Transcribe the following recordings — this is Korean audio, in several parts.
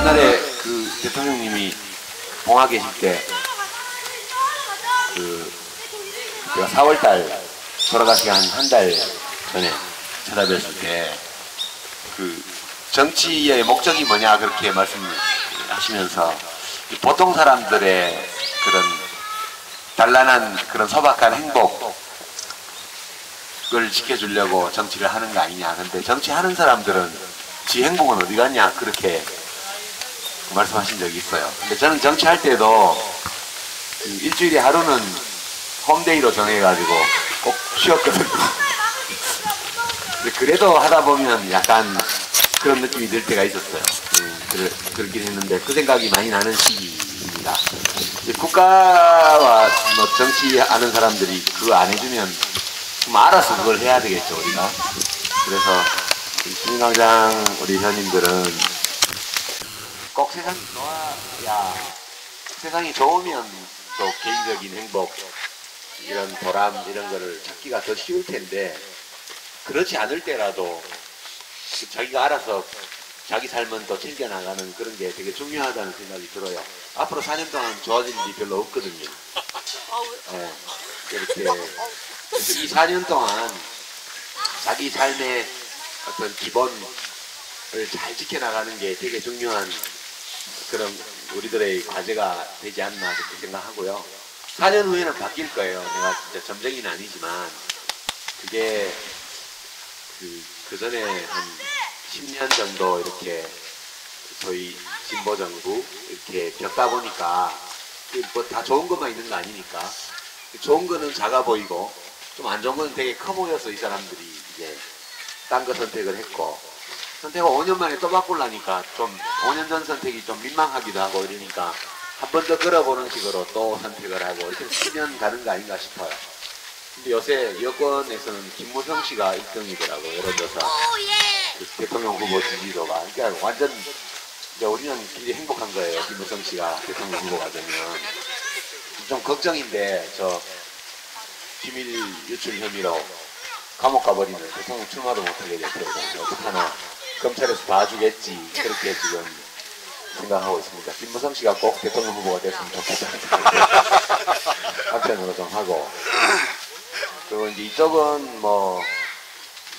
옛날에 그 대통령님이 봉화 계실 때 제가 4월달 돌아가시기 한 달 전에 찾아뵀을 때 정치의 목적이 뭐냐 그렇게 말씀하시면서 보통 사람들의 그런 단란한 그런 소박한 행복을 지켜주려고 정치를 하는 거 아니냐. 근데 정치하는 사람들은 지 행복은 어디 갔냐 그렇게 말씀하신 적이 있어요. 근데 저는 정치할 때도 일주일에 하루는 홈데이로 정해가지고 꼭 쉬었거든요. 그래도 하다 보면 약간 그런 느낌이 들 때가 있었어요. 그렇긴 했는데 그 생각이 많이 나는 시기입니다. 국가와 뭐 정치하는 사람들이 그거 안 해주면 좀 알아서 그걸 해야 되겠죠, 우리가. 그래서 시민광장 우리 회원님들은 꼭 세상이 좋아야, 세상이 좋으면 또 개인적인 행복, 이런 보람 이런 거를 찾기가 더 쉬울 텐데, 그렇지 않을 때라도 자기가 알아서 자기 삶은 또 챙겨나가는 그런 게 되게 중요하다는 생각이 들어요. 앞으로 4년 동안 좋아질 일이 별로 없거든요. 네, 이렇게 그래서 이 4년 동안 자기 삶의 어떤 기본을 잘 지켜나가는 게 되게 중요한 그런 우리들의 과제가 되지 않나 그렇게 생각하고요. 4년 후에는 바뀔 거예요. 내가 진짜 점쟁이는 아니지만 그게 그 전에 한 10년 정도 이렇게 저희 진보 정부 이렇게 겪다 보니까 뭐 다 좋은 것만 있는 거 아니니까 좋은 거는 작아 보이고 좀 안 좋은 거는 되게 커 보여서 이 사람들이 이제 딴 거 선택을 했고, 선택을 5년 만에 또 바꾸려니까 좀 5년 전 선택이 좀 민망하기도 하고 이러니까 한 번 더 걸어보는 식으로 또 선택을 하고 이렇게 10년 가는 거 아닌가 싶어요. 근데 요새 여권에서는 김무성 씨가 1등이더라고요. 예를 들어서 그 대통령 후보 지지도가. 그러니까 완전 이제 우리는 굉장히 행복한 거예요. 김무성 씨가 대통령 후보가 되면. 좀 걱정인데 저 비밀 유출 혐의로 감옥 가버리면 대통령 출마도 못하게 될 거거든요. 어떡하나 검찰에서 봐주겠지 그렇게 지금 생각하고 있습니다. 김무성 씨가 꼭 대통령 후보가 됐으면 좋겠다는 생각을 한편으로 좀 하고, 그리고 이제 이쪽은 뭐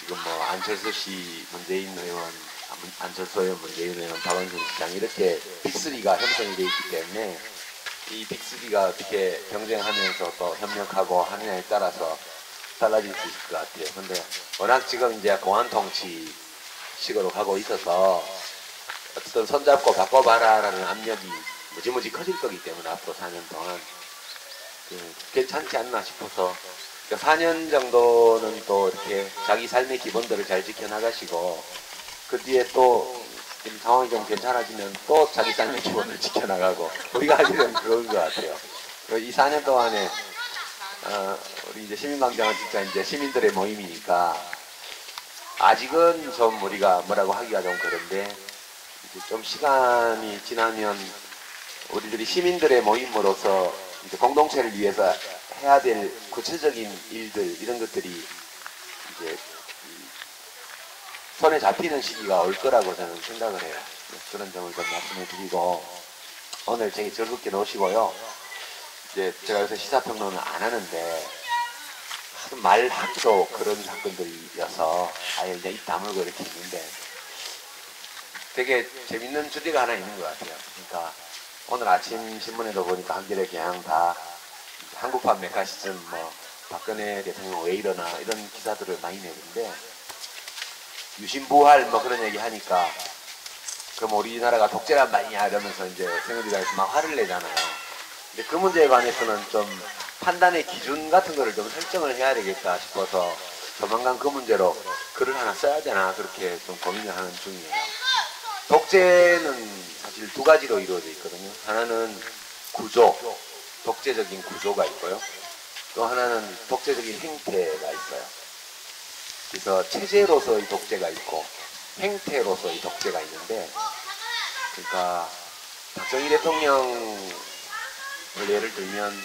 지금 뭐 안철수 씨, 문재인 의원, 안철수 의원, 문재인 의원, 박원순 시장 이렇게 빅3가 형성이 되어 있기 때문에 이 빅3가 어떻게 경쟁하면서 또 협력하고 하느냐에 따라서 달라질 수 있을 것 같아요. 근데 워낙 지금 이제 공안 통치식으로 가고 있어서 어쨌든 손잡고 바꿔봐라라는 압력이 무지무지 커질 거기 때문에 앞으로 4년 동안 괜찮지 않나 싶어서 4년 정도는 또 이렇게 자기 삶의 기본들을 잘 지켜나가시고 그 뒤에 또 상황이 좀 괜찮아지면 또 자기 삶의 기본을 지켜나가고 우리가 할 일은 그런 것 같아요. 이 4년 동안에 우리 이제 시민광장은 진짜 이제 시민들의 모임이니까 아직은 좀 우리가 뭐라고 하기가 좀 그런데 이제 좀 시간이 지나면 우리들이 시민들의 모임으로서 이제 공동체를 위해서 해야 될 구체적인 일들 이런 것들이 이제 손에 잡히는 시기가 올 거라고 저는 생각을 해요. 그런 점을 좀 말씀을 드리고 오늘 되게 즐겁게 노시고요. 이제 제가 요새 시사평론을 안 하는데 하도 말하기도 그런 사건들이어서 아예 이제 입 다물고 이렇게 있는데 되게 재밌는 주제가 하나 있는 것 같아요. 그러니까 오늘 아침 신문에도 보니까 한겨레 경향 다 한국판 메카시즘 뭐 박근혜 대통령 왜 이러나 이런 기사들을 많이 내는데 유신부활 뭐 그런 얘기 하니까 그럼 우리나라가 독재란 말이냐 이러면서 이제 새누리당에서 막 화를 내잖아요. 근데 그 문제에 관해서는 좀 판단의 기준 같은 거를 좀 설정을 해야 되겠다 싶어서 조만간 그 문제로 글을 하나 써야 되나 그렇게 좀 고민을 하는 중이에요. 독재는 사실 두 가지로 이루어져 있거든요. 하나는 구조, 독재적인 구조가 있고요. 또 하나는 독재적인 행태가 있어요. 그래서 체제로서의 독재가 있고 행태로서의 독재가 있는데, 그러니까 박정희 대통령을 예를 들면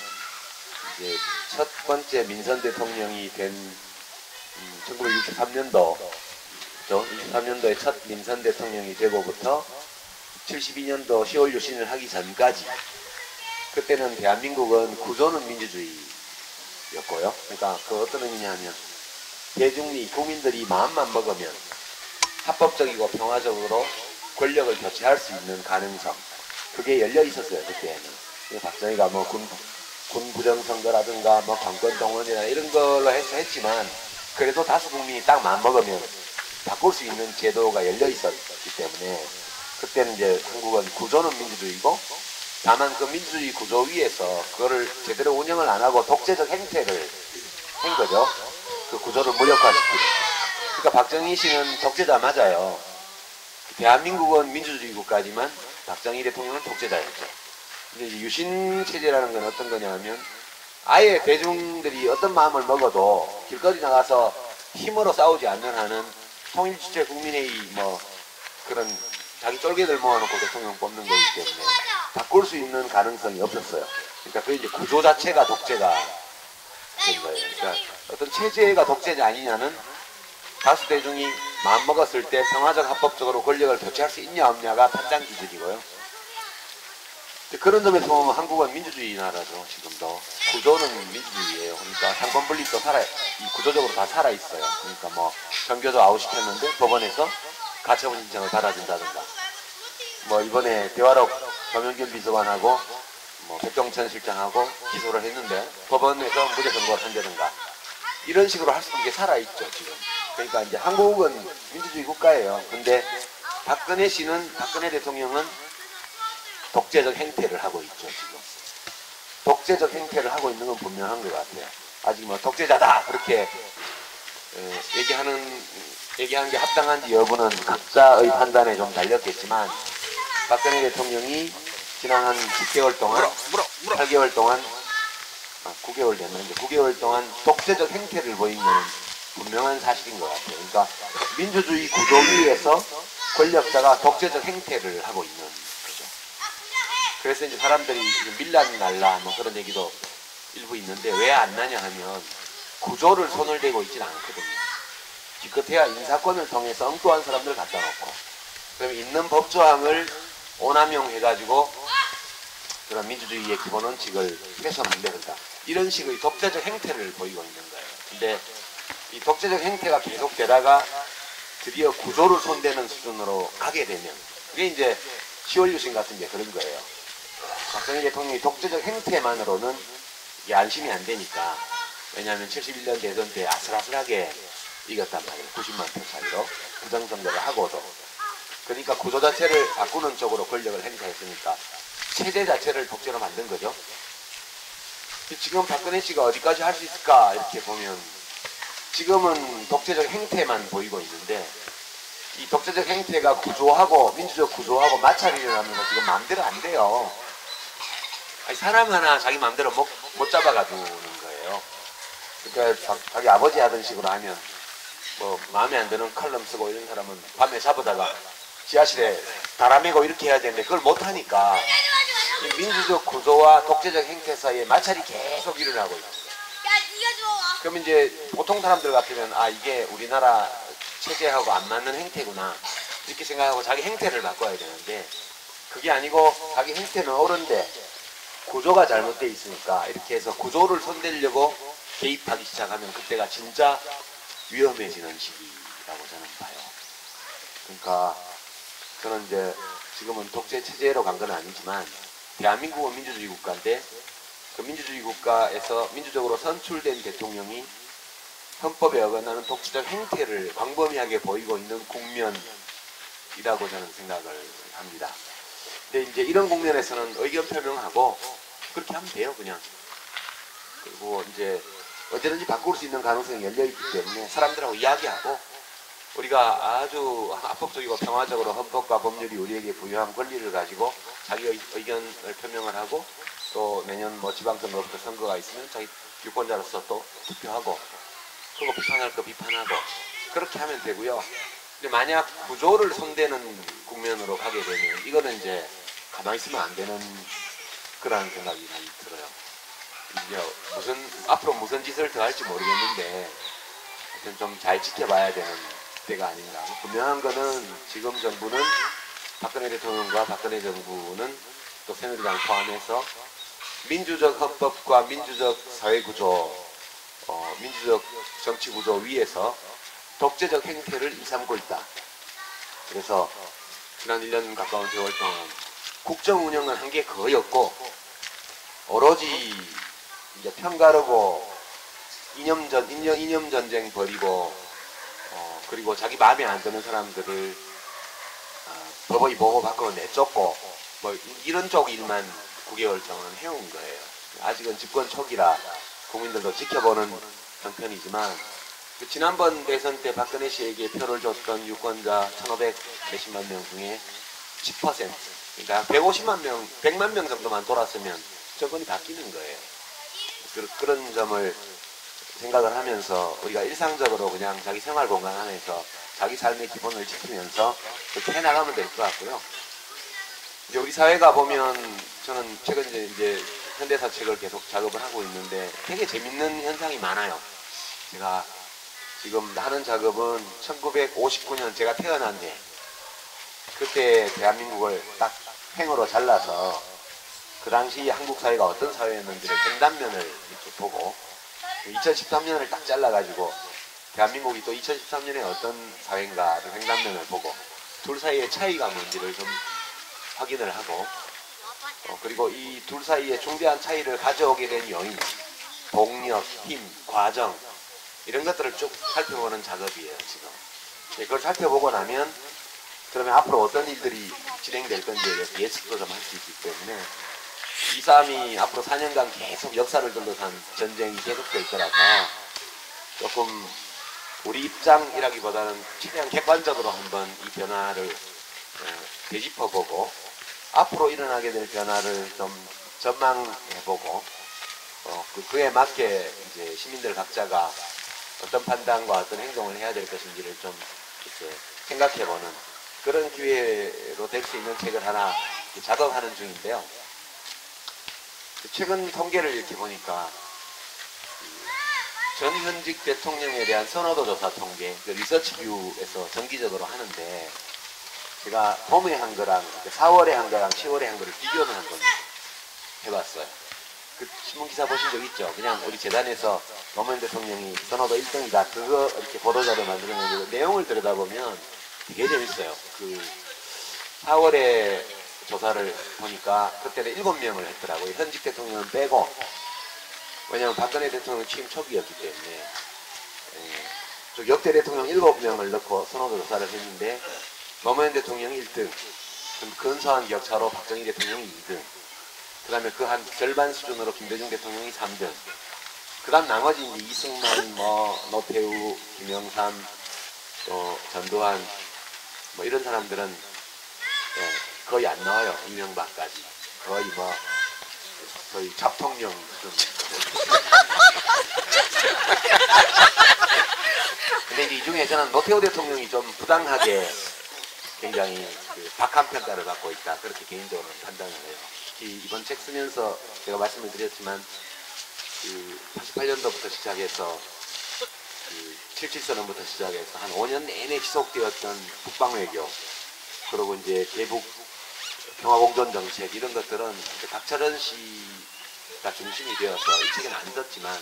이제 첫 번째 민선 대통령이 된 1963년도 63년도에 첫 민선 대통령이 되고부터 72년도 10월 유신을 하기 전까지 그때는 대한민국은 구조는 민주주의였고요. 그러니까 그 어떤 의미냐면 대중이 국민들이 마음만 먹으면 합법적이고 평화적으로 권력을 교체할 수 있는 가능성 그게 열려 있었어요. 그때는. 박정희가 뭐 군 부정선거라든가 뭐 관권 동원이나 이런 걸로 해서 했지만 그래도 다수 국민이 딱 마음먹으면 바꿀 수 있는 제도가 열려 있었기 때문에 그때는 이제 한국은 구조는 민주주의고 다만 그 민주주의 구조 위에서 그거를 제대로 운영을 안 하고 독재적 행태를 한 거죠. 그 구조를 무력화시키는. 그러니까 박정희 씨는 독재자 맞아요. 대한민국은 민주주의 국가지만 박정희 대통령은 독재자였죠. 근데 유신 체제라는 건 어떤 거냐면 아예 대중들이 어떤 마음을 먹어도 길거리 나가서 힘으로 싸우지 않는 한은 통일주체 국민회의 뭐 그런 자기 쫄개들 모아놓고 대통령 뽑는 거기 때문에 바꿀 수 있는 가능성이 없었어요. 그러니까 그 이제 구조 자체가 독재가 된 거예요. 그러니까 어떤 체제가 독재자 아니냐는 다수 대중이 마음먹었을 때 평화적 합법적으로 권력을 교체할 수 있냐 없냐가 판단 기준이고요. 그런 점에서 보면 한국은 민주주의 나라죠. 지금도 구조는 민주주의예요. 그러니까 상권 분립도 구조적으로 다 살아 있어요. 그러니까 뭐 정교조 아웃시켰는데 법원에서 가처분 신청을 받아준다든가 뭐 이번에 대화록 정영균 비서관하고 뭐 백종천 실장하고 기소를 했는데 법원에서 무죄 선고를 한다든가 이런 식으로 할 수 있는 게 살아있죠. 지금. 그러니까 이제 한국은 민주주의 국가예요. 근데 박근혜 대통령은 독재적 행태를 하고 있죠. 지금. 독재적 행태를 하고 있는 건 분명한 것 같아요. 아직 뭐 독재자다 그렇게 얘기한 게 합당한지 여부는 각자의 판단에 좀 달렸겠지만 박근혜 대통령이 지난 한 10개월 동안 8개월 동안 9개월 됐는데 9개월 동안 독재적 행태를 보인 것은 분명한 사실인 것 같아요. 그러니까 민주주의 구조 위에서 권력자가 독재적 행태를 하고 있는 거죠. 그래서 이제 사람들이 지금 밀란 날라 뭐 그런 얘기도 일부 있는데 왜 안 나냐 하면 구조를 손을 대고 있지는 않거든요. 기껏해야 인사권을 통해서 엉뚱한 사람들을 갖다 놓고 그럼 있는 법조항을 오남용해가지고 그런 민주주의의 기본 원칙을 훼손 안 된다. 이런 식의 독재적 행태를 보이고 있는 거예요. 근데 이 독재적 행태가 계속되다가 드디어 구조를 손대는 수준으로 가게 되면 그게 이제 10월 유신 같은 게 그런 거예요. 박정희 대통령이 독재적 행태만으로는 이게 안심이 안 되니까 왜냐하면 71년 대선 때 아슬아슬하게 이겼단 말이에요. 90만 표 차이로 부정선거를 하고도 그러니까 구조 자체를 바꾸는 쪽으로 권력을 행사했으니까 체제 자체를 독재로 만든 거죠. 지금 박근혜 씨가 어디까지 할 수 있을까 이렇게 보면 지금은 독재적 행태만 보이고 있는데 이 독재적 행태가 구조하고 민주적 구조하고 마찰이 하면서 지금 마음대로 안 돼요. 아니, 사람 하나 자기 마음대로 못 잡아가두는 거예요. 그러니까 자기 아버지 하던 식으로 하면 뭐 마음에 안 드는 칼럼 쓰고 이런 사람은 밤에 잡아다가 지하실에 달아매고 이렇게 해야 되는데 그걸 못하니까 이 민주적 구조와 독재적 행태 사이에 마찰이 계속 일어나고 있어요. 그럼 이제 보통 사람들 같으면 아 이게 우리나라 체제하고 안 맞는 행태구나 이렇게 생각하고 자기 행태를 바꿔야 되는데 그게 아니고 자기 행태는 옳은데 구조가 잘못되어 있으니까 이렇게 해서 구조를 손대려고 개입하기 시작하면 그때가 진짜 위험해지는 시기라고 저는 봐요. 그러니까 저는 이제 지금은 독재 체제로 간 건 아니지만 대한민국은 민주주의 국가인데 그 민주주의 국가에서 민주적으로 선출된 대통령이 헌법에 어긋나는 독재적 행태를 광범위하게 보이고 있는 국면이라고 저는 생각을 합니다. 근데 이제 이런 국면에서는 의견 표명하고 그렇게 하면 돼요, 그냥. 그리고 이제 언제든지 바꿀 수 있는 가능성이 열려있기 때문에 사람들하고 이야기하고 우리가 아주 합법적이고 평화적으로 헌법과 법률이 우리에게 부여한 권리를 가지고 자기 의견을 표명을 하고 또 내년 뭐 지방선거부터 선거가 있으면 자기 유권자로서 또 투표하고 그거 비판할 거 비판하고 그렇게 하면 되고요. 근데 만약 구조를 손대는 국면으로 가게 되면 이거는 이제 가만히 있으면 안 되는 그런 생각이 많이 들어요. 이제 앞으로 무슨 짓을 더 할지 모르겠는데 하여튼 좀 잘 지켜봐야 되는 때가 아닌가. 분명한 거는 지금 정부는 박근혜 대통령과 박근혜 정부는 또 새누리당 포함해서 민주적 헌법과 민주적 사회구조, 민주적 정치구조 위에서 독재적 행태를 일삼고 있다. 그래서 지난 1년 가까운 세월 동안 국정 운영은 한 게 거의 없고 오로지 이제 편가르고 이념 전쟁 벌이고 그리고 자기 마음에 안 드는 사람들을 법의 보호 밖으로 내쫓고 뭐 이런 쪽 일만 9개월 동안 해온 거예요. 아직은 집권 초기라 국민들도 지켜보는 형편이지만 지난번 대선 때 박근혜 씨에게 표를 줬던 유권자 1,500 몇십만 명 중에 10%, 그러니까 150만 명, 100만 명 정도만 돌았으면 정권이 바뀌는 거예요. 그런 점을 생각을 하면서 우리가 일상적으로 그냥 자기 생활 공간 안에서 자기 삶의 기본을 지키면서 그렇게 해나가면 될 것 같고요. 이제 우리 사회가 보면 저는 최근 이제 현대사 책을 계속 작업을 하고 있는데 되게 재밌는 현상이 많아요. 제가 지금 하는 작업은 1959년 제가 태어난 해, 그때 대한민국을 딱 횡으로 잘라서 그 당시 한국 사회가 어떤 사회였는지를 횡단면을 이렇게 보고 2013년을 딱 잘라가지고 대한민국이 또 2013년에 어떤 사회인가를 횡단면을 보고 둘 사이의 차이가 뭔지를 좀 확인을 하고 그리고 이 둘 사이의 중대한 차이를 가져오게 된 요인, 동력, 힘, 과정 이런 것들을 쭉 살펴보는 작업이에요. 지금 그걸 살펴보고 나면 그러면 앞으로 어떤 일들이 진행될 건지에 대해서 예측도 좀 할 수 있기 때문에 이 싸움이 앞으로 4년간 계속 역사를 둘러싼 전쟁이 계속될 거라서 조금 우리 입장이라기보다는 최대한 객관적으로 한번 이 변화를 되짚어보고 앞으로 일어나게 될 변화를 좀 전망해보고 그에 맞게 이제 시민들 각자가 어떤 판단과 어떤 행동을 해야 될 것인지를 좀 이렇게 생각해보는 그런 기회로 될 수 있는 책을 하나 작업하는 중인데요. 최근 통계를 이렇게 보니까 전 현직 대통령에 대한 선호도 조사 통계, 리서치뷰에서 정기적으로 하는데 제가 봄에 한 거랑 4월에 한 거랑 10월에 한 거를 비교를 한번 해봤어요. 그 신문기사 보신 적 있죠? 그냥 우리 재단에서 노무현 대통령이 선호도 1등이다. 그거 이렇게 보도자료 만들어내고 내용을 들여다보면 되게 재밌어요. 그 4월에 조사를 보니까 그때는 7명을 했더라고요. 현직 대통령은 빼고. 왜냐하면 박근혜 대통령 취임 초기였기 때문에 역대 대통령 7명을 넣고 선호도 조사를 했는데 노무현 대통령이 1등, 근소한 격차로 박정희 대통령이 2등, 그 다음에 그 한 절반 수준으로 김대중 대통령이 3등, 그 다음 나머지 이제 이승만, 노태우, 김영삼, 또 전두환, 뭐 이런 사람들은 거의 안 나와요. 이명박까지. 거의 잡통령 수준. 근데 이제 이 중에 저는 노태우 대통령이 좀 부당하게 굉장히 박한 평가를 받고 있다. 그렇게 개인적으로는 판단을 해요. 특히 이번 책 쓰면서 제가 말씀을 드렸지만 88년도부터 시작해서 77선언부터 시작해서 한 5년 내내 지속되었던 북방외교, 그리고 이제 대북 평화공존 정책 이런 것들은 박철원 씨가 중심이 되어서 이 책은 안 썼지만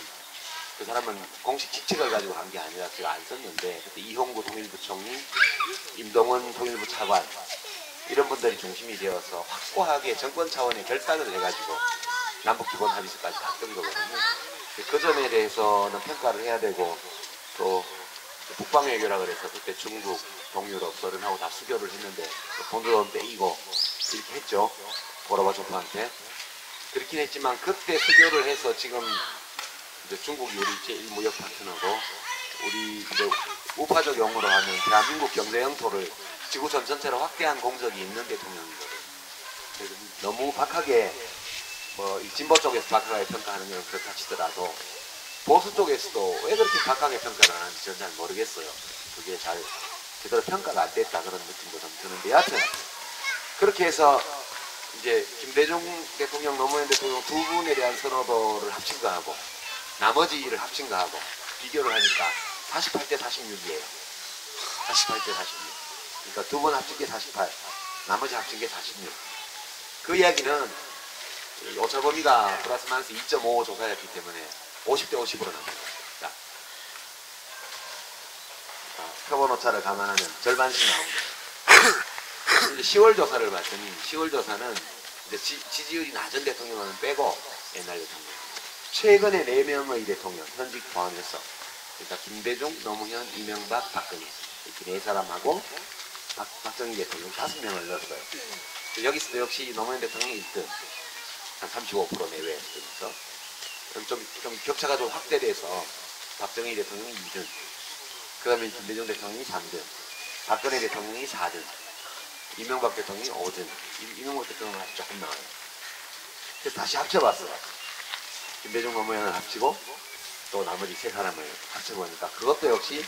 그 사람은 공식 직책을 가지고 한 게 아니라 제가 안 썼는데 그때 이홍구 통일부 총리, 임동원 통일부 차관 이런 분들이 중심이 되어서 확고하게 정권 차원의 결단을 해가지고 남북기본합의서까지 갔던 거거든요. 그 점에 대해서는 평가를 해야 되고 또 북방외교라 그래서 그때 중국, 동유럽, 소련하고 다 수교를 했는데 본드론 빼이고 이렇게 했죠. 고르바초프한테. 그렇긴 했지만 그때 수교를 해서 지금 이제 중국이 우리 제1 무역 파트너고 우리 이제 우파적 용어로 하면 대한민국 경제 영토를 지구촌 전체로 확대한 공적이 있는 대통령이거든요. 너무 박하게 진보 쪽에서 박하게 평가하는 건 그렇다 치더라도 보수 쪽에서도 왜 그렇게 박하게 평가를 하는지 저는 잘 모르겠어요. 그게 잘 제대로 평가가 안 됐다 그런 느낌도 좀 드는데 여하튼 그렇게 해서 이제 김대중 대통령, 노무현 대통령 두 분에 대한 선호도를 합친 거하고 나머지 일을 합친 거하고 비교를 하니까 48대 46이에요. 48대 46. 그러니까 두 번 합친 게 48. 나머지 합친 게 46. 그 이야기는 오차범위가 플러스 마이너스 2.5 조사였기 때문에 50대 50으로 나옵니다. 자, 표본 오차를 감안하면 절반씩 나옵니다. 이제 10월 조사를 봤더니 10월 조사는 이제 지지율이 낮은 대통령은 빼고 옛날 대통령. 최근에 4명의 대통령, 현직 포함해서 그러니까 김대중, 노무현, 이명박, 박근혜 이렇게 4사람하고 박정희 대통령 5명을 넣었어요. 여기서도 역시 노무현 대통령이 1등, 한 35% 내외에서 좀 격차가 좀 확대돼서 박정희 대통령이 2등, 그 다음에 김대중 대통령이 3등, 박근혜 대통령이 4등, 이명박 대통령이 5등, 이명박 대통령은 아주 조금 나와요. 그래서 다시 합쳐봤어요. 김대중 노무현을 합치고 또 나머지 3사람을 합쳐보니까 그것도 역시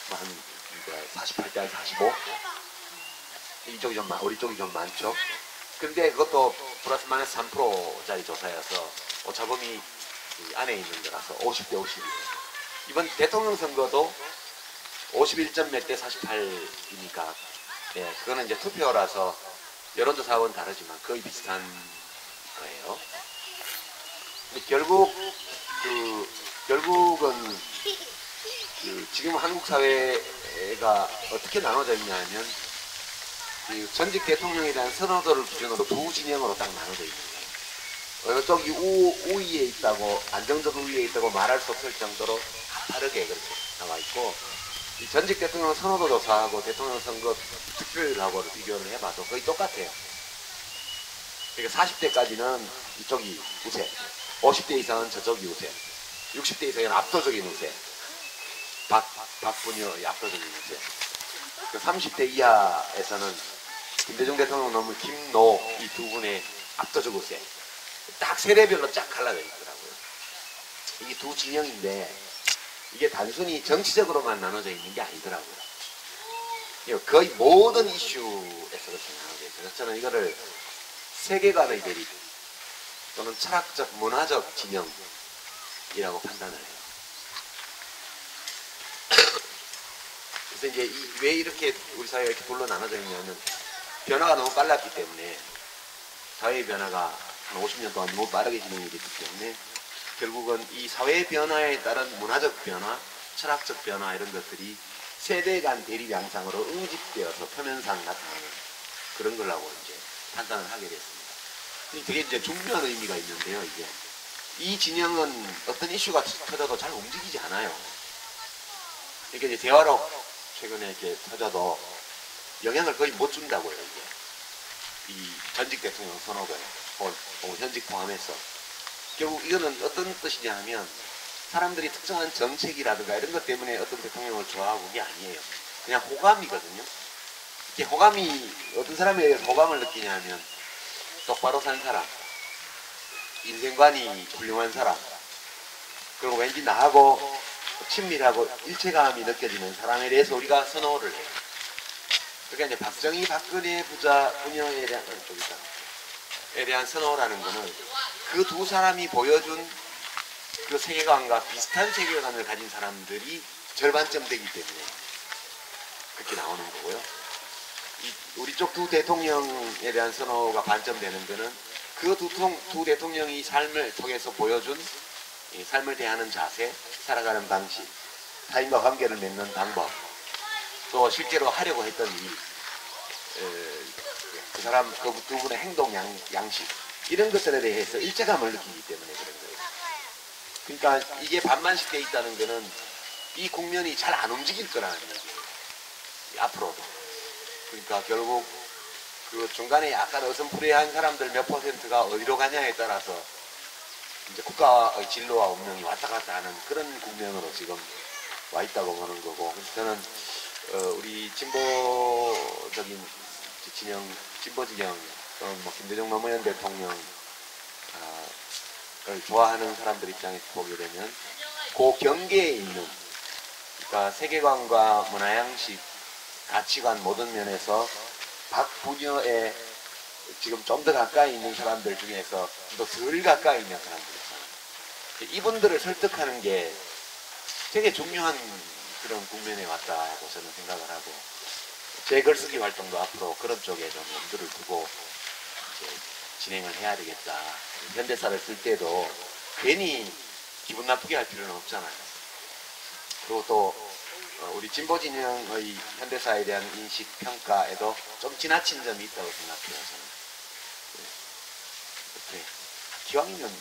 한 48대 45? 이쪽이 좀 우리 쪽이 좀 많죠. 근데 그것도 플러스 마이너스 3%짜리 조사여서 오차범위 안에 있는 거라서 50대 50이에요. 이번 대통령 선거도 51점 몇 대 48이니까 네, 그거는 이제 투표라서 여론조사하고는 다르지만 거의 비슷한 거예요. 근데 결국은 지금 한국 사회가 어떻게 나눠져 있냐 하면 전직 대통령에 대한 선호도를 기준으로 두 진영으로 딱 나눠져 있는 거예요. 어느 쪽이 우위에 있다고, 안정적 우위에 있다고 말할 수 없을 정도로 가파르게 그렇게 나와 있고, 이 전직 대통령 선호도 조사하고 대통령 선거 득표율하고 비교를 해봐도 거의 똑같아요. 그러니까 40대까지는 이쪽이 우세, 50대 이상은 저쪽이 우세, 60대 이상은 압도적인 우세, 박분여의 압도적인 우세. 30대 이하에서는 김대중 대통령 넘은 김노 이 두 분의 압도적 우세. 딱 세대별로 쫙 갈라져 있더라고요. 이게 두 진영인데 이게 단순히 정치적으로만 나눠져 있는 게 아니더라고요. 거의 모든 이슈에서 그렇게 나눠져 있어요. 저는 이거를 세계관의 대립 또는 철학적, 문화적 진영이라고 판단을 해요. 그래서 이제 왜 이렇게 우리 사회가 이렇게 둘로 나눠져 있냐면 변화가 너무 빨랐기 때문에 사회의 변화가 한 50년 동안 너무 빠르게 진행이 됐기 때문에 결국은 이 사회의 변화에 따른 문화적 변화, 철학적 변화 이런 것들이 세대 간 대립 양상으로 응집되어서 표면상 나타나는 그런 거라고 이제 판단을 하게 됐습니다. 되게 이제 중요한 의미가 있는데요. 이 진영은 어떤 이슈가 터져도 잘 움직이지 않아요. 이게 이제 대화로 최근에 이렇게 터져도 영향을 거의 못 준다고요. 이 전직 대통령 선거에 현직 포함해서 결국 이거는 어떤 뜻이냐 하면 사람들이 특정한 정책이라든가 이런 것 때문에 어떤 대통령을 좋아하고 그게 아니에요. 그냥 호감이거든요. 이게 호감이 어떤 사람에 대해서 호감을 느끼냐 하면 똑바로 산 사람, 인생관이 훌륭한 사람, 그리고 왠지 나하고 친밀하고 일체감이 느껴지는 사람에 대해서 우리가 선호를 해요. 그러니까 이제 박정희, 박근혜 부녀에 대한 선호라는 거는 그 두 사람이 보여준 그 세계관과 비슷한 세계관을 가진 사람들이 절반쯤 되기 때문에 그렇게 나오는 거고요. 우리 쪽 두 대통령에 대한 선호가 반점되는 거는 그 두 대통령이 삶을 통해서 보여준 삶을 대하는 자세, 살아가는 방식, 타인과 관계를 맺는 방법, 또 실제로 하려고 했던 일, 그 사람, 그 두 분의 행동 양식, 이런 것들에 대해서 일체감을 느끼기 때문에 그런 거예요. 그러니까 이게 반반씩 돼 있다는 거는 이 국면이 잘 안 움직일 거라는 얘기예요. 앞으로도. 그러니까 결국 그 중간에 약간 어슴푸레한 사람들 몇 %가 어디로 가냐에 따라서 이제 국가의 진로와 운명이 왔다 갔다 하는 그런 국면으로 지금 와 있다고 보는 거고, 그래서 저는 우리 진보적인 진영, 진보 진영 또는 뭐 김대중 노무현 대통령을 좋아하는 사람들 입장에서 보게 되면 그 경계에 있는, 그러니까 세계관과 문화양식, 가치관 모든 면에서 박부녀에 지금 좀 더 가까이 있는 사람들 중에서 또 덜 가까이 있는 사람들 있잖아요. 이분들을 설득하는 게 되게 중요한 그런 국면에 왔다고 저는 생각을 하고, 제 글쓰기 활동도 앞으로 그런 쪽에 좀 염두를 두고 이제 진행을 해야 되겠다. 현대사를 쓸 때도 괜히 기분 나쁘게 할 필요는 없잖아요. 그리고 또 우리 진보 진영의 현대사에 대한 인식 평가에도 좀 지나친 점이 있다고 생각해요. 저는. 이렇게 기왕이면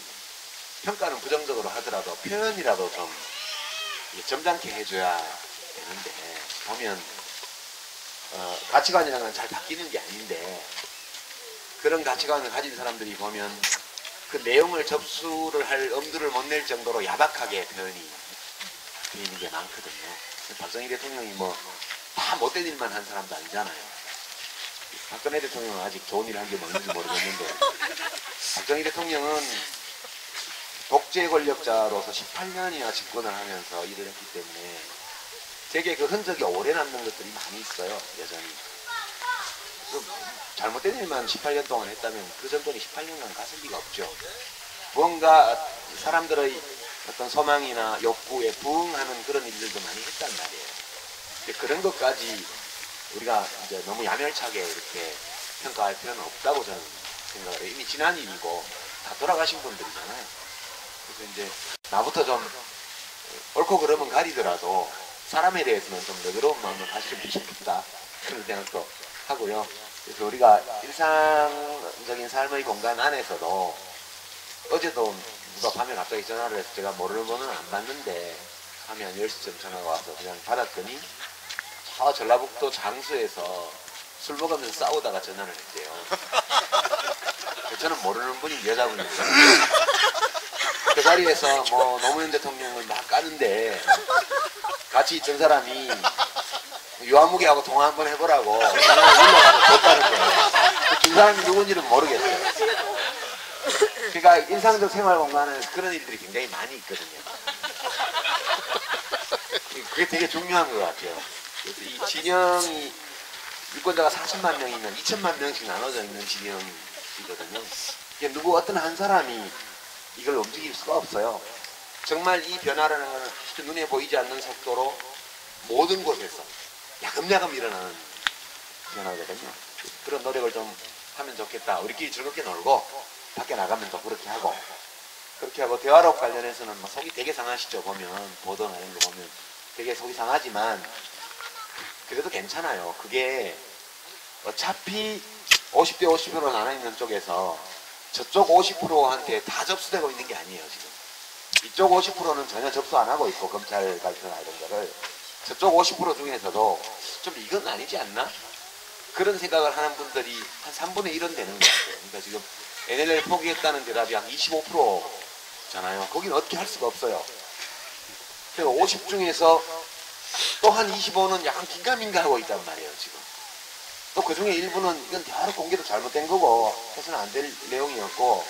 평가는 부정적으로 하더라도 표현이라도 좀 점잖게 해줘야 되는데 보면 가치관이라는 건 잘 바뀌는 게 아닌데 그런 가치관을 가진 사람들이 보면 그 내용을 접수를 할 엄두를 못 낼 정도로 야박하게 표현이 되는 게 많거든요. 박정희 대통령이 뭐 다 못된 일만 한 사람도 아니잖아요. 박근혜 대통령은 아직 좋은 일 한 게 뭔지 모르겠는데 박정희 대통령은 독재 권력자로서 18년이나 집권을 하면서 일을 했기 때문에 되게 그 흔적이 오래 남는 것들이 많이 있어요. 여전히. 잘못된 일만 18년 동안 했다면 그 정도는 18년간 갔을 리가 없죠. 무언가 사람들의 어떤 소망이나 욕구에 부응하는 그런 일들도 많이 했단 말이에요. 그런 것까지 우리가 이제 너무 야멸차게 이렇게 평가할 필요는 없다고 저는 생각을 해요. 이미 지난 일이고 다 돌아가신 분들이잖아요. 그래서 이제 나부터 좀 옳고 그름은 가리더라도 사람에 대해서는 좀 너그러운 마음을 가지면 좋겠다 그런 생각도 하고요. 그래서 우리가 일상적인 삶의 공간 안에서도 어제도 누가 밤에 갑자기 전화를 해서 제가 모르는 번호는 안 받는데 밤에 한 10시쯤 전화가 와서 그냥 받았더니 전라북도 장수에서 술 먹으면서 싸우다가 전화를 했대요. 저는 모르는 분이 여자분이었어요. 그 자리에서 뭐 노무현 대통령을 막 까는데 같이 있던 사람이 유아무개하고 통화 한번 해보라고 전화를 눌러가지고 줬다는 거예요. 그 사람이 누군지는 모르겠어요. 그러니까 일상적 생활 공간은 그런 일들이 굉장히 많이 있거든요. 그게 되게 중요한 것 같아요. 그래서 이 진영이 유권자가 40만 명이면 2천만 명씩 나눠져 있는 진영이거든요. 누구 어떤 한 사람이 이걸 움직일 수가 없어요. 정말 이 변화라는 것은 눈에 보이지 않는 속도로 모든 곳에서 야금야금 일어나는 변화거든요. 그런 노력을 좀 하면 좋겠다. 우리끼리 즐겁게 놀고 밖에 나가면 또 그렇게 하고 대화록 관련해서는 속이 되게 상하시죠. 보면 보도나 이런 거 보면 되게 속이 상하지만 그래도 괜찮아요. 그게 어차피 50대 50으로 나눠있는 쪽에서 저쪽 50%한테 다 접수되고 있는 게 아니에요. 지금 이쪽 50%는 전혀 접수 안 하고 있고 검찰 발표나 이런 거를 저쪽 50% 중에서도 좀 이건 아니지 않나? 그런 생각을 하는 분들이 한 3분의 1은 되는 것 같아요. 그러니까 지금 NLL 포기했다는 대답이 한 25%잖아요. 거기는 어떻게 할 수가 없어요. 그리고 50 중에서 또 한 25는 약간 긴가민가 하고 있단 말이에요. 지금 또 그 중에 일부는 이건 대화로 공개도 잘못된 거고 해서는 안 될 내용이었고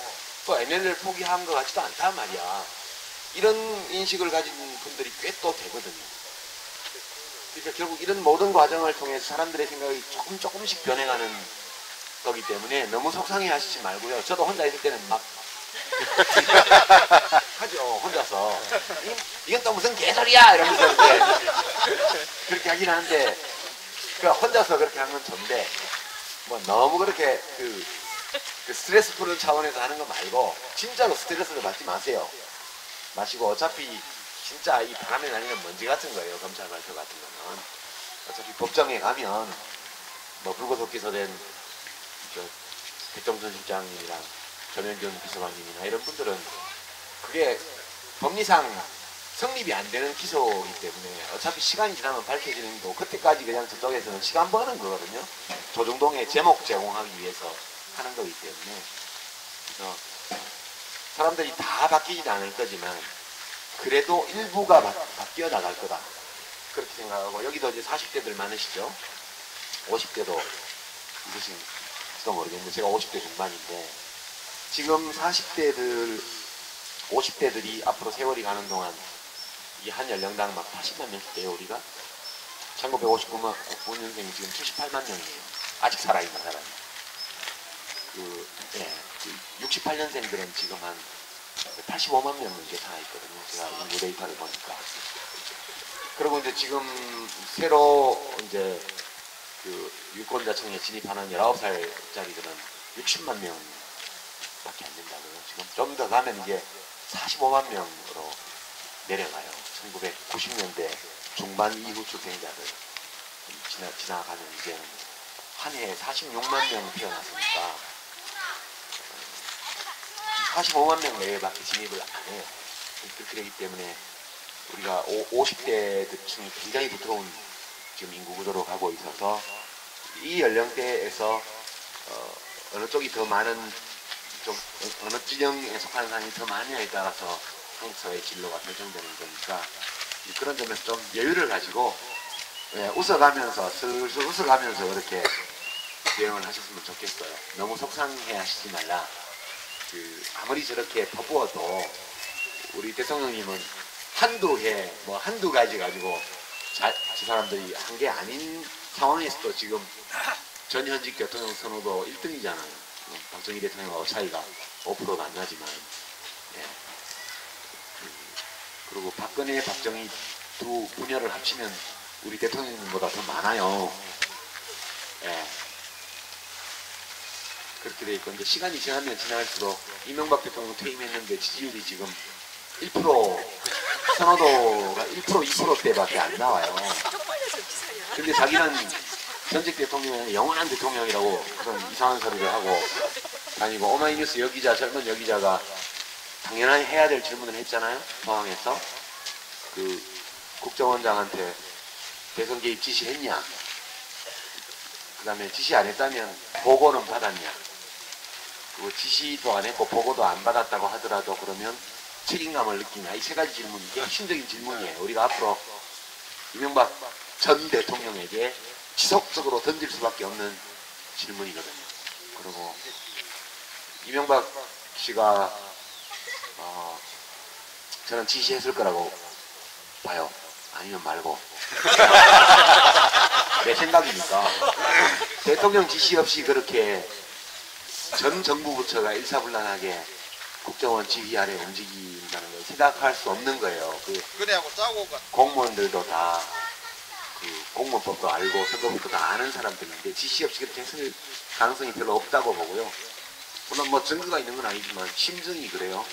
또 NLL 포기한 것 같지도 않단 말이야. 이런 인식을 가진 분들이 꽤 또 되거든요. 그러니까 결국 이런 모든 과정을 통해서 사람들의 생각이 조금씩 변해가는 거기 때문에 너무 속상해 하시지 말고요. 저도 혼자 있을 때는 막 하죠. 혼자서 이건 또 무슨 개소리야 이러면서 그렇게 하긴 하는데 혼자서 그렇게 하는 건 좋은데 뭐 너무 그렇게 그 스트레스 푸는 차원에서 하는 거 말고 진짜로 스트레스를 받지 마시고 어차피 진짜 이 바람에 날리는 먼지 같은 거예요. 검찰 발표 같은 거는 어차피 법정에 가면 뭐 불구속 기소된 백정순 실장님이랑 전현준 비서관님이나 이런 분들은 그게 법리상 성립이 안 되는 기소이기 때문에 어차피 시간이 지나면 밝혀지는 거고 그때까지 그냥 저쪽에서는 시간 버는 거거든요. 조중동에 제목 제공하기 위해서 하는 거기 때문에 그래서 사람들이 다 바뀌진 않을 거지만 그래도 일부가 바뀌어 나갈 거다 그렇게 생각하고 여기도 이제 40대들 많으시죠. 50대도 있으신지도 모르겠는데 제가 50대 중반인데 지금 40대들 50대들이 앞으로 세월이 가는 동안 이 한 연령당 막 80만 명씩 돼요. 우리가 1959년생이 지금 78만 명이에요. 아직 살아있는 사람이 68년생들은 지금 한 85만 명 이렇게 살아있거든요. 제가 인구 데이터를 보니까. 그리고 이제 지금 새로 이제 그 유권자청에 진입하는 19살짜리들은 60만 명밖에 안 된다고요. 지금 좀 더 가면 이제 45만 명으로 내려가요. 1990년대 중반 이후 출생자들 지나가면 이제는 한 해에 46만 명 태어났으니까 45만 명 내외밖에 진입을 안 해요. 그렇게 되기 때문에 우리가 50대층이 굉장히 두터운 지금 인구 구조로 가고 있어서 이 연령대에서 어느 쪽이 더 많은 좀 어느 진영에 속하는 사람이 더 많냐에 따라서 한국 사회의 진로가 결정되는 거니까 그런 점에서 좀 여유를 가지고 웃어가면서 슬슬 웃어가면서 그렇게 대응을 하셨으면 좋겠어요. 너무 속상해 하시지 말라. 아무리 저렇게 퍼부어도 우리 대통령님은 한두 해, 뭐 한두 가지 가지고 저 사람들이 한 게 아닌 상황에서도 지금 전현직 대통령 선호도 1등이잖아요. 박정희 대통령하고 차이가 5%도 안 나지만. 예. 그리고 박근혜, 박정희 두 분야를 합치면 우리 대통령님보다 더 많아요. 예. 그렇게 돼 있고, 이제 시간이 지나면 지날수록 이명박 대통령 퇴임했는데 지지율이 지금 1%, 선호도가 1%, 2%대밖에 안 나와요. 근데 자기는 전직 대통령이 영원한 대통령이라고 그런 이상한 소리를 하고 다니고, 오마이뉴스 여기자, 젊은 여기자가 당연히 해야 될 질문을 했잖아요. 포항에서. 국정원장한테 대선 개입 지시했냐? 그 다음에 지시 안 했다면 보고는 받았냐? 그리고 지시도 안 했고 보고도 안 받았다고 하더라도 그러면 책임감을 느끼냐? 이 세 가지 질문이 핵심적인 질문이에요. 우리가 앞으로 이명박 전 대통령에게 지속적으로 던질 수밖에 없는 질문이거든요. 그리고 이명박 씨가 저는 지시했을 거라고 봐요. 아니면 말고. 내 생각이니까. 대통령 지시 없이 그렇게 전 정부 부처가 일사불란하게 국정원 지휘 아래 움직인다는 걸 생각할 수 없는 거예요. 공무원들도 다 공무원법도 알고 선거법도 다 아는 사람들인데 지시 없이 그렇게 했을 가능성이 별로 없다고 보고요. 물론 뭐 증거가 있는 건 아니지만 심증이 그래요.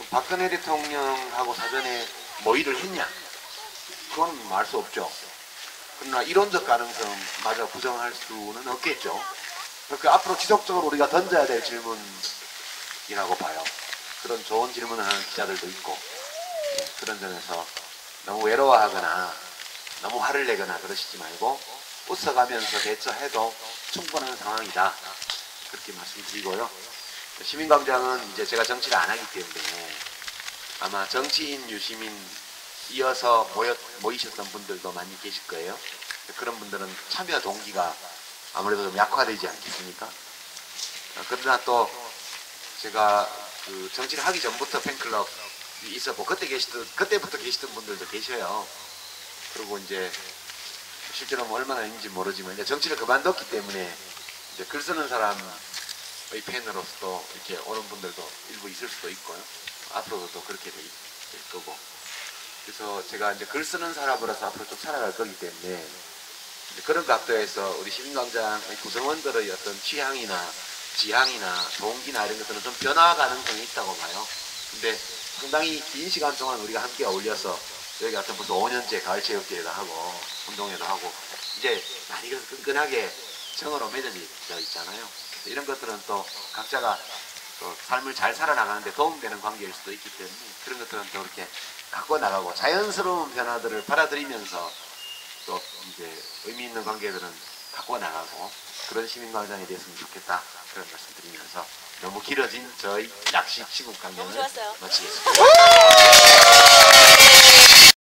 박근혜 대통령하고 사전에 모의를 했냐? 그건 알 수 없죠. 그러나 이론적 가능성마저 부정할 수는 없겠죠. 그러니까 앞으로 지속적으로 우리가 던져야 될 질문이라고 봐요. 그런 좋은 질문을 하는 기자들도 있고, 그런 점에서 너무 외로워하거나 너무 화를 내거나 그러시지 말고 웃어가면서 대처해도 충분한 상황이다. 그렇게 말씀드리고요. 시민광장은 이제 제가 정치를 안 하기 때문에 아마 정치인, 유시민 이어서 모이셨던 분들도 많이 계실 거예요. 그런 분들은 참여 동기가 아무래도 좀 약화되지 않겠습니까? 그러나 또 제가 정치를 하기 전부터 팬클럽이 있었고 그때부터 계시던 분들도 계셔요. 그리고 이제 실제로 뭐 얼마나 있는지 모르지만 이제 정치를 그만뒀기 때문에 이제 글 쓰는 사람의 팬으로서도 이렇게 오는 분들도 일부 있을 수도 있고요. 앞으로도 또 그렇게 될 거고. 그래서 제가 이제 글 쓰는 사람으로서 앞으로 좀 살아갈 거기 때문에 그런 각도에서 우리 시민광장의 구성원들의 어떤 취향이나 지향이나 동기나 이런 것들은 좀 변화 가능성이 있다고 봐요. 근데 상당히 긴 시간 동안 우리가 함께 어울려서 여기 같은 벌써 5년째 가을체육대회도 하고 운동회도 하고 이제 많이 그래서 끈끈하게 정으로 맺어져 있잖아요. 이런 것들은 또 각자가 또 삶을 잘 살아나가는데 도움되는 관계일 수도 있기 때문에 그런 것들은 또 이렇게 갖고 나가고 자연스러운 변화들을 받아들이면서 또 이제 의미 있는 관계들은 갖고 나가고 그런 시민광장이 됐으면 좋겠다 그런 말씀 드리면서 너무 길어진 저희 낚시 시국 강연을 마치겠습니다.